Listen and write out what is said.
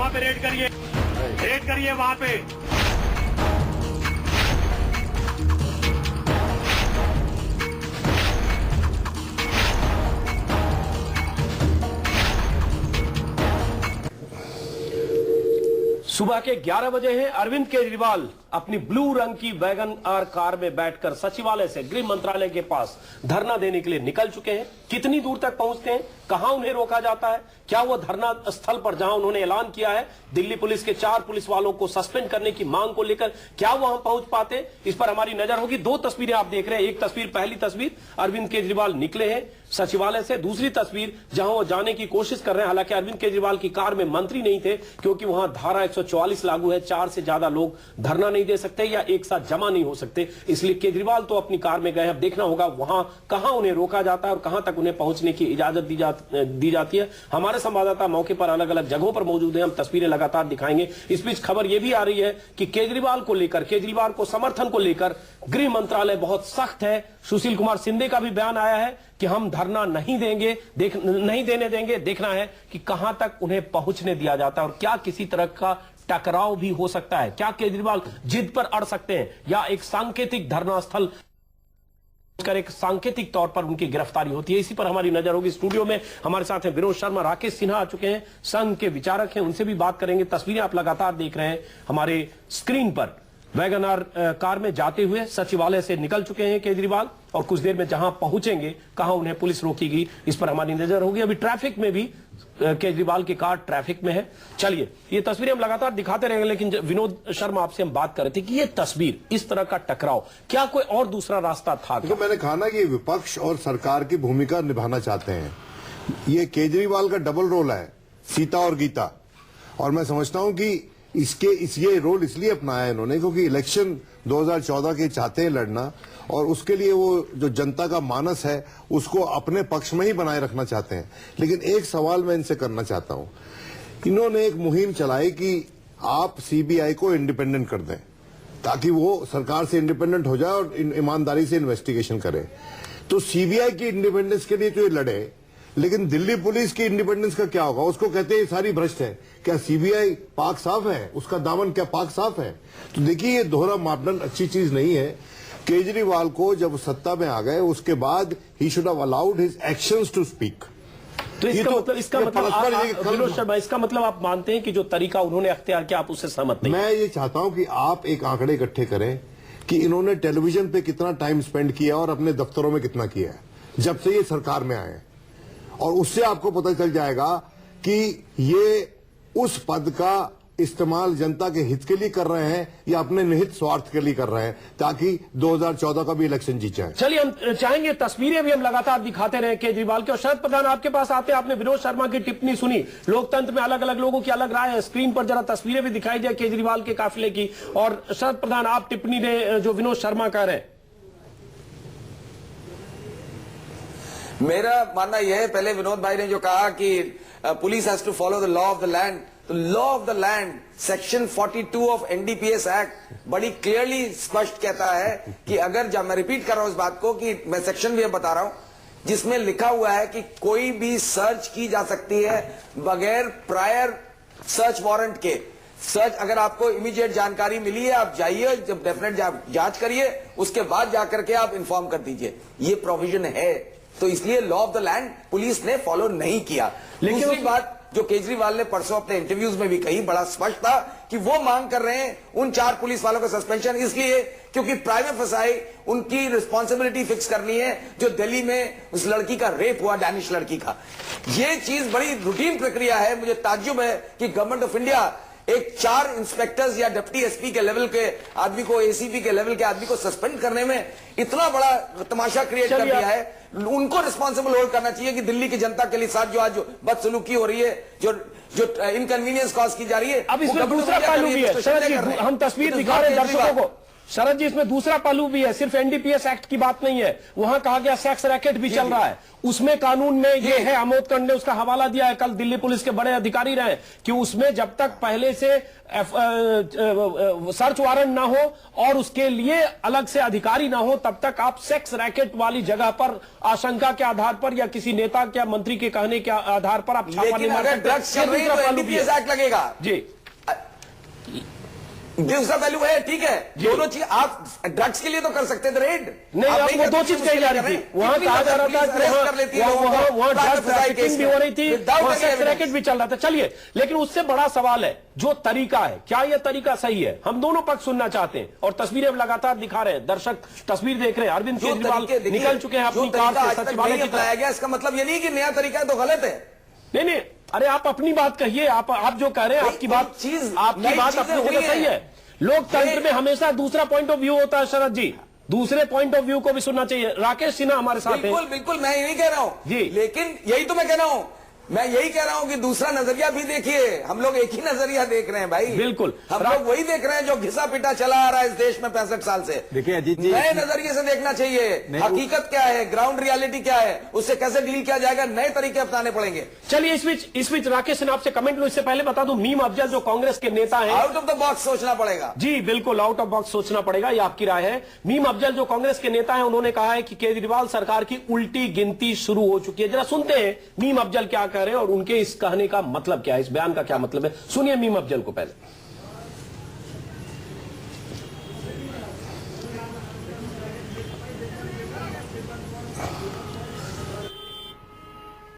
वहां पे रेड करिए वहां पे। सुबह के 11 बजे हैं। अरविंद केजरीवाल अपनी ब्लू रंग की वैगन आर कार में बैठकर सचिवालय से गृह मंत्रालय के पास धरना देने के लिए निकल चुके हैं। कितनी दूर तक पहुंचते हैं, कहां उन्हें रोका जाता है, क्या वो धरना स्थल पर जहां उन्होंने ऐलान किया है दिल्ली पुलिस के 4 पुलिस वालों को सस्पेंड करने की मांग को लेकर, क्या वहां पहुंच पाते, इस पर हमारी नजर होगी। 2 तस्वीरें आप देख रहे हैं। एक तस्वीर, पहली तस्वीर अरविंद केजरीवाल निकले हैं सचिवालय से, दूसरी तस्वीर जहां वो जाने की कोशिश कर रहे हैं। हालांकि अरविंद केजरीवाल की कार में मंत्री नहीं थे क्योंकि वहां धारा 144 लागू है, 4 से ज्यादा लोग धरना नहीं दे सकते या एक साथ जमा नहीं हो सकते, इसलिए केजरीवाल तो अपनी कार में गए। अब देखना होगा वहां कहां उन्हें रोका जाता है और कहां तक उन्हें पहुंचने की इजाजत दी जाती है। हमारे संवाददाता मौके पर अलग अलग जगहों पर मौजूद हैं, हम तस्वीरें लगातार दिखाएंगे। इस बीच खबर यह भी आ रही है कि केजरीवाल को समर्थन को लेकर गृह मंत्रालय बहुत सख्त है। सुशील कुमार शिंदे का भी बयान आया है कि हम धरना नहीं देने देंगे, देखना है कि कहां तक उन्हें पहुंचने दिया जाता है और क्या किसी तरह का टकराव भी हो सकता है, क्या केजरीवाल जिद पर अड़ सकते हैं या एक सांकेतिक धरना स्थल कर एक सांकेतिक तौर पर उनकी गिरफ्तारी होती है। इसी पर हमारी नजर होगी। स्टूडियो में हमारे साथ हैं विनोद शर्मा, राकेश सिन्हा आ चुके हैं, संघ के विचारक हैं, उनसे भी बात करेंगे। तस्वीरें आप लगातार देख रहे हैं हमारे स्क्रीन पर। वैगन आर कार में जाते हुए सचिवालय से निकल चुके हैं केजरीवाल और कुछ देर में जहां पहुंचेंगे, कहां उन्हें पुलिस रोकेगी, इस पर हमारी नजर होगी। अभी ट्रैफिक में भी केजरीवाल की कार ट्रैफिक में है। चलिए, ये तस्वीरें हम लगातार दिखाते रहेंगे, लेकिन विनोद शर्मा आपसे हम बात कर रहे थे कि ये तस्वीर, इस तरह का टकराव, क्या कोई और दूसरा रास्ता था? तो मैंने कहा ना कि विपक्ष और सरकार की भूमिका निभाना चाहते हैं। ये केजरीवाल का डबल रोल है, सीता और गीता। और मैं समझता हूं कि ये रोल इसलिए अपनाया इन्होंने क्योंकि इलेक्शन 2014 के चाहते हैं लड़ना और उसके लिए वो जो जनता का मानस है उसको अपने पक्ष में ही बनाए रखना चाहते हैं। लेकिन एक सवाल मैं इनसे करना चाहता हूं, इन्होंने एक मुहिम चलाई कि आप सीबीआई को इंडिपेंडेंट कर दें ताकि वो सरकार से इंडिपेंडेंट हो जाए और ईमानदारी से इन्वेस्टिगेशन करे। तो सीबीआई की इंडिपेंडेंस के लिए तो ये लड़े, लेकिन दिल्ली पुलिस की इंडिपेंडेंस का क्या होगा? उसको कहते हैं सारी भ्रष्ट है। क्या सीबीआई पाक साफ है? उसका दामन क्या पाक साफ है? तो देखिए, ये दोहरा मापदंड अच्छी चीज नहीं है। केजरीवाल को जब सत्ता में आ गए उसके बाद he should have allowed his actions to speak. तो इसका मतलब आप मानते हैं कि जो तरीका उन्होंने अख्तियार किया आप उससे सहमत नहीं? मैं ये चाहता हूं कि आप एक आंकड़े इकट्ठे करें कि इन्होंने टेलीविजन पे कितना टाइम स्पेंड किया और अपने दफ्तरों में कितना किया है जब से ये सरकार में आए, और उससे आपको पता चल जाएगा कि ये उस पद का इस्तेमाल जनता के हित के लिए कर रहे हैं या अपने निहित स्वार्थ के लिए कर रहे हैं ताकि 2014 का भी इलेक्शन जीत जाए। चलिए, हम चाहेंगे तस्वीरें भी हम लगातार दिखाते रहे केजरीवाल के। और शरद प्रधान आपके पास आते हैं, आपने विनोद शर्मा की टिप्पणी सुनी, लोकतंत्र में अलग अलग लोगों की अलग राय है। स्क्रीन पर जरा तस्वीरें भी दिखाई जाए केजरीवाल के काफिले की। और शरद प्रधान, आप टिप्पणी दें जो विनोद शर्मा कह रहे हैं। मेरा मानना यह है, पहले विनोद भाई ने जो कहा कि police has to follow the law of the land, तो law of the land section 42 of NDPS act बड़ी क्लियरली स्पष्ट कहता है कि अगर, जब मैं रिपीट कर रहा हूं इस बात को कि मैं सेक्शन भी बता रहा हूं, जिसमें लिखा हुआ है कि कोई भी सर्च की जा सकती है बगैर प्रायर सर्च वारंट के। सर्च, अगर आपको इमीडिएट जानकारी मिली है आप जाइए, जब डेफिनेट जांच करिए, उसके बाद जाकर के आप इन्फॉर्म कर दीजिए। ये प्रोविजन है, तो इसलिए law of the land police ने फॉलो नहीं किया। लेकिन दूसरी बात जो केजरीवाल ने परसों अपने इंटरव्यूज में भी कही, बड़ा स्पष्ट था कि वो मांग कर रहे हैं उन 4 पुलिस वालों का सस्पेंशन इसलिए क्योंकि प्राइमा फसाई उनकी रिस्पांसिबिलिटी फिक्स करनी है जो दिल्ली में उस लड़की का रेप हुआ, डैनिश लड़की का। ये चीज बड़ी रूटीन प्रक्रिया है। मुझे ताज्जुब है कि गवर्नमेंट ऑफ इंडिया एक 4 इंस्पेक्टर्स या डिप्टी एसपी के लेवल के आदमी को, एसीपी के लेवल के आदमी को सस्पेंड करने में इतना बड़ा तमाशा क्रिएट कर दिया है। उनको रिस्पांसिबल होल्ड करना चाहिए कि दिल्ली की जनता के लिए साथ जो आज जो बदसलूकी हो रही है, जो इनकन्वीनियंस कॉज की जा रही है। अब इसमें दूसरा पहलू भी है। शरद जी, हम तस्वीर दिखा रहे हैं दर्शकों को, शरद जी, इसमें दूसरा पहलू भी है, सिर्फ एनडीपीएस एक्ट की बात नहीं है, वहां कहा गया सेक्स रैकेट भी चल रहा है, उसमें कानून में ये है, आमोद कंड ने उसका हवाला दिया है, कल दिल्ली पुलिस के बड़े अधिकारी रहे, कि उसमें जब तक पहले से सर्च वारंट ना हो और उसके लिए अलग से अधिकारी ना हो, तब तक आप सेक्स रैकेट वाली जगह पर आशंका के आधार पर या किसी नेता या मंत्री के कहने के आधार पर आप छापा नहीं मार सकते। ड्रग्स चल रही है तो एनडीपीएस एक्ट लगेगा जी, दूसरा वैल्यू है, ठीक है, दोनों चीज आप ड्रग्स के लिए तो कर सकते थे रेड, नहीं, आप वो दो चीज कही जा रही थी, वहां कहा जा रहा था कि वहां ड्रग ट्रैफिकिंग भी हो रही थी, वहां सेक्स रैकेट भी चल रहा था। चलिए, लेकिन उससे बड़ा सवाल है जो तरीका है, क्या यह तरीका सही है? हम दोनों पक्ष सुनना चाहते हैं और तस्वीरें लगातार दिखा रहे हैं, दर्शक तस्वीर देख रहे हैं, अरविंद केजरीवाल निकल चुके हैं अपनी कार से सचिवालय की तरफ। गया, इसका मतलब ये नहीं कि नया तरीका है तो गलत है। नहीं, अरे आप अपनी बात कहिए, आप जो कह रहे हैं आपकी बात अपनी जगह सही है। लोकतंत्र में हमेशा दूसरा पॉइंट ऑफ व्यू होता है शरद जी, दूसरे पॉइंट ऑफ व्यू को भी सुनना चाहिए। राकेश सिन्हा हमारे साथ हैं। बिल्कुल, मैं यही कह रहा हूं जी, लेकिन यही तो मैं कह रहा हूं, मैं यही कह रहा हूं कि दूसरा नजरिया भी देखिए। हम लोग एक ही नजरिया देख रहे हैं भाई, बिल्कुल, हम लोग वही देख रहे हैं जो घिसा पिटा चला आ रहा है इस देश में 65 साल से। देखिए अजीत जी, नए नजरिए से देखना चाहिए, हकीकत क्या है, ग्राउंड रियलिटी क्या है, उससे कैसे डील किया जाएगा, नए तरीके अपनाने पड़ेंगे। चलिए इस बीच राकेश सिन्हा आपसे कमेंट लो, इससे पहले बता दूं, मीम अफजल जो कांग्रेस के नेता हैं, आउट ऑफ द बॉक्स सोचना पड़ेगा। जी बिल्कुल, आउट ऑफ बॉक्स सोचना पड़ेगा, ये आपकी राय है। मीम अफजल जो कांग्रेस के नेता हैं, उन्होंने कहा है कि केजरीवाल सरकार की उल्टी गिनती शुरू हो चुकी है। जरा सुनते हैं मीम अफजल क्या कह रहे हैं और उनके इस कहने का मतलब क्या है, इस बयान का क्या मतलब है। सुनिए मीम अफजल को पहले।